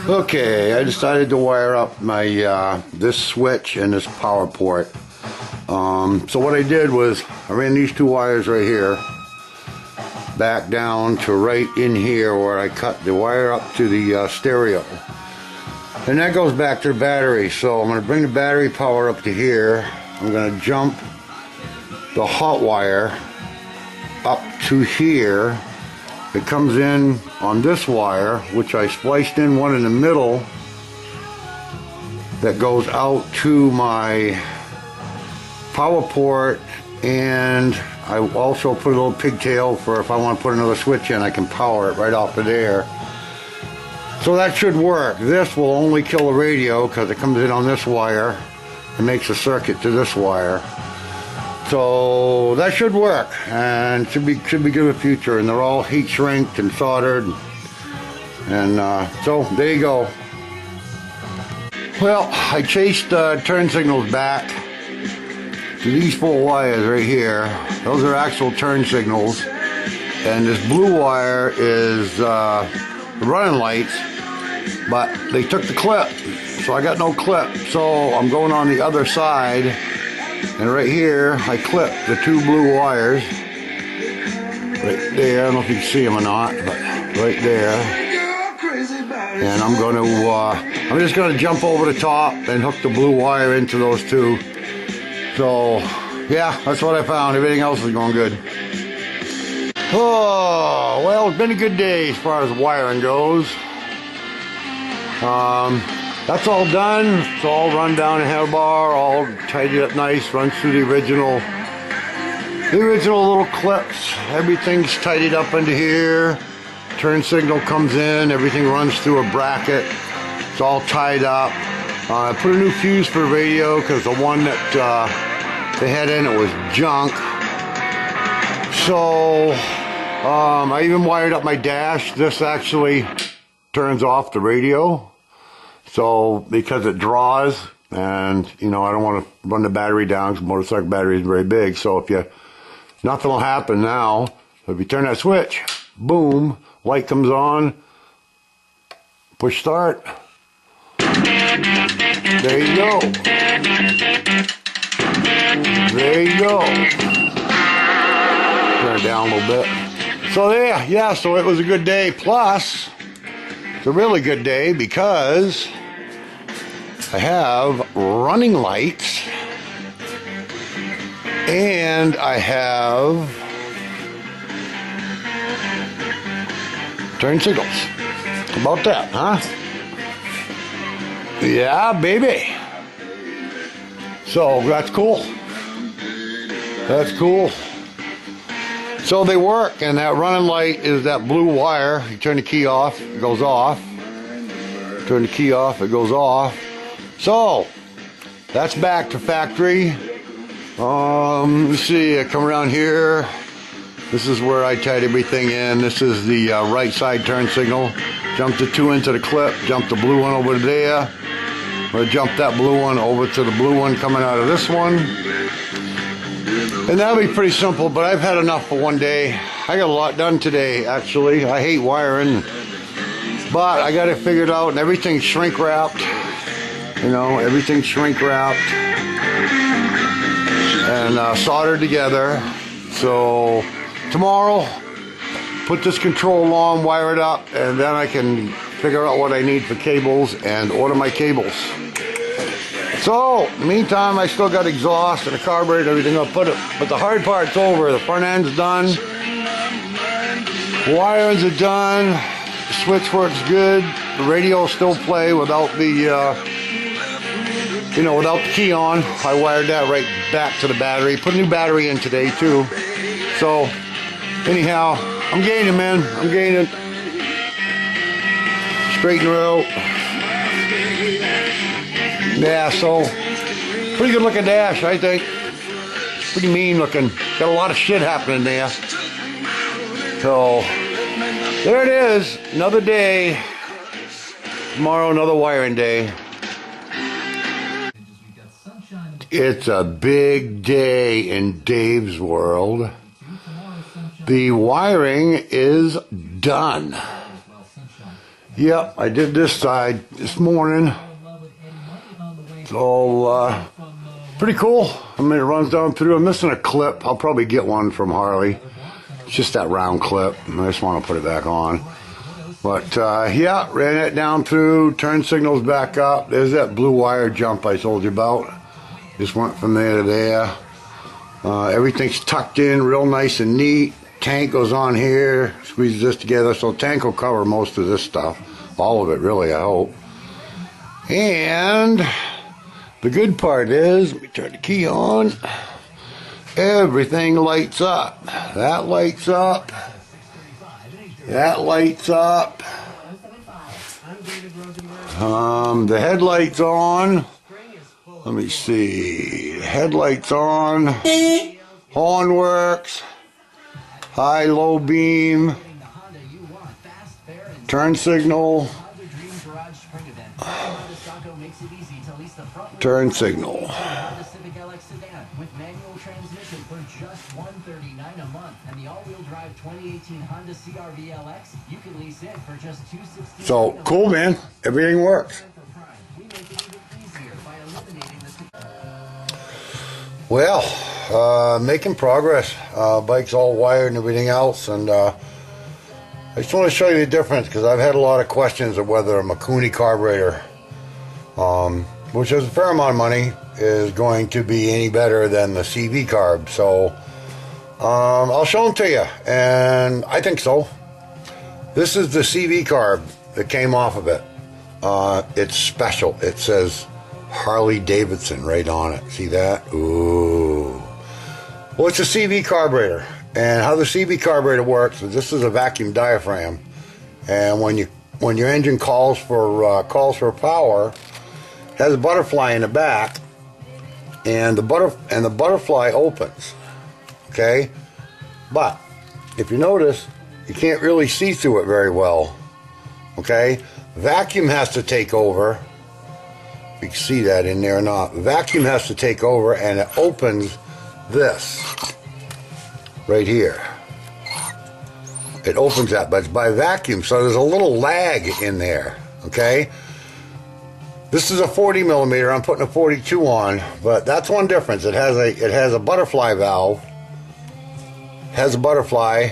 Okay, I decided to wire up my this switch and this power port. So what I did was I ran these two wires right here back down to right in here where I cut the wire up to the stereo, and that goes back to the battery. So I'm going to bring the battery power up to here. I'm going to jump the hot wire up to here. It comes in on this wire, which I spliced in one in the middle that goes out to my power port, and I also put a little pigtail for if I want to put another switch in, I can power it right off of there. So that should work. This will only kill the radio because it comes in on this wire and makes a circuit to this wire. So that should work, and should be good in the future. And they're all heat shrinked and soldered, and so there you go. Well, I chased turn signals back to these four wires right here. Those are actual turn signals, and this blue wire is running lights, but they took the clip, so I got no clip. So I'm going on the other side. And right here, I clipped the two blue wires right there. I don't know if you can see them or not, but right there. And I'm just going to jump over the top and hook the blue wire into those two. So, yeah, that's what I found. Everything else is going good. Oh, well, it's been a good day as far as wiring goes. That's all done. It's all run down a handlebar, all tidied up nice, runs through the original little clips. Everything's tidied up into here. Turn signal comes in, everything runs through a bracket. It's all tied up. I put a new fuse for the radio because the one that they had in it was junk. So I even wired up my dash. This actually turns off the radio. So, because it draws, and, you know, I don't want to run the battery down because motorcycle battery is very big. So, nothing will happen now. If you turn that switch, boom, light comes on, push start. There you go. There you go. Turn it down a little bit. So, yeah, so it was a good day. Plus, it's a really good day because I have running lights and I have turn signals. How about that, huh? Yeah, baby. So that's cool. That's cool. So they work, and that running light is that blue wire. You turn the key off, it goes off. Turn the key off, it goes off. So that's back to factory. Let's see, I come around here. This is where I tied everything in. This is the right side turn signal. Jump the two into the clip, jump the blue one over there. Or jump that blue one over to the blue one coming out of this one. And that'll be pretty simple, but I've had enough for one day. I got a lot done today, actually. I hate wiring, but I got it figured out, and everything's shrink wrapped. You know, everything's shrink wrapped and soldered together. So tomorrow, put this control on, wire it up, and then I can figure out what I need for cables and order my cables. So, meantime, I still got exhaust and a carburetor and everything. I'll put it, but the hard part's over. The front end's done. Wirings are done. The switch works good. The radio will still play without the, without the key on. I wired that right back to the battery. Put a new battery in today too. So, anyhow, I'm gaining, man. I'm gaining. Straighten her out. Yeah, so pretty good looking dash, I think. Pretty mean looking. Got a lot of shit happening there. So there it is. Another day. Tomorrow, another wiring day. It's a big day in Dave's world. The wiring is done. Yep, I did this side this morning. So, pretty cool. I mean, it runs down through. I'm missing a clip. I'll probably get one from Harley. It's just that round clip. I just want to put it back on. But, yeah, ran it down through. Turn signals back up. There's that blue wire jump I told you about. Just went from there to there. Everything's tucked in real nice and neat. Tank goes on here, squeezes this together, so tank will cover most of this stuff. All of it, really, I hope. And the good part is, let me turn the key on. Everything lights up. That lights up. That lights up. The headlight's on. Let me see. Headlights on. Horn works. High, low beam. Turn signal. Turn signal. So cool, man. Everything works. Well, making progress. Bike's all wired and everything else, and I just want to show you the difference because I've had a lot of questions of whether a Mikuni carburetor, which is a fair amount of money, is going to be any better than the CV carb. So I'll show them to you, and I think so. This is the CV carb that came off of it. It's special. It says Harley Davidson right on it. See that? Ooh. Well, it's a CV carburetor, and how the CV carburetor works is this is a vacuum diaphragm, and when your engine calls for power, it has a butterfly in the back, and the butterfly opens. Okay, but if you notice, you can't really see through it very well. Okay, vacuum has to take over. You can see that in there or not. Vacuum has to take over, and it opens this right here. It opens that, but it's by vacuum, so there's a little lag in there. Okay, this is a 40 millimeter. I'm putting a 42 on, but that's one difference. It has a butterfly valve. It has a butterfly,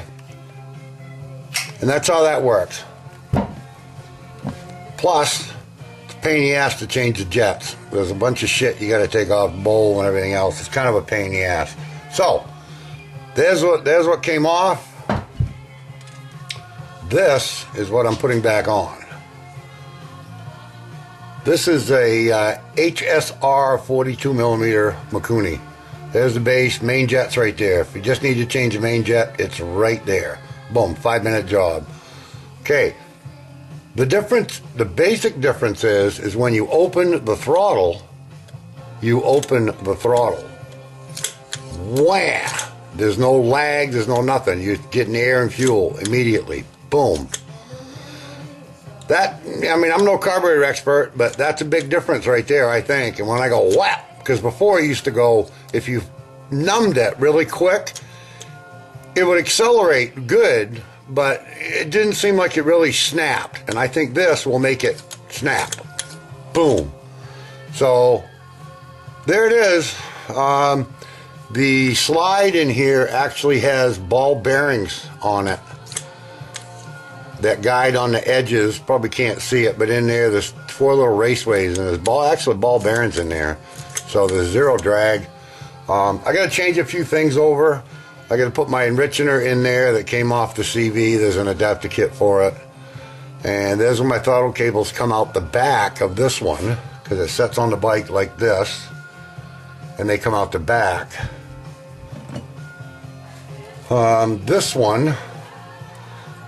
and that's how that works. Plus, pain in the ass to change the jets. There's a bunch of shit you got to take off the bowl and everything else. It's kind of a pain in the ass. So there's what came off. This is what I'm putting back on. This is a HSR 42 millimeter Mikuni. There's the base, main jet's right there. If you just need to change the main jet, it's right there. Boom, 5-minute job. Okay. The basic difference is when you open the throttle, Wham! There's no lag, there's no nothing. You're getting air and fuel immediately. Boom. That, I mean, I'm no carburetor expert, but that's a big difference right there, I think. And when I go whap, because before it used to go, if you numbed it really quick, it would accelerate good, but it didn't seem like it really snapped, and I think this will make it snap. Boom. So there it is. The slide in here actually has ball bearings on it that guide on the edges. Probably can't see it, but in there there's 4 little raceways, and there's ball bearings in there, so there's zero drag. I got to change a few things over. I got to put my enrichener in there that came off the CV. There's an adapter kit for it. And there's where my throttle cables come out the back of this one, because it sets on the bike like this, and they come out the back. This one,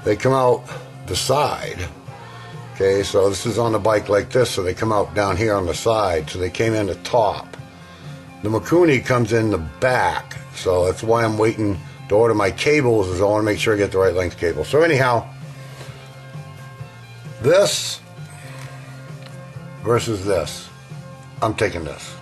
they come out the side. Okay, so this is on the bike like this, so they come out down here on the side, so they came in the top. The Mikuni comes in the back, so that's why I'm waiting to order my cables, is I want to make sure I get the right length cable. So anyhow, this versus this, I'm taking this.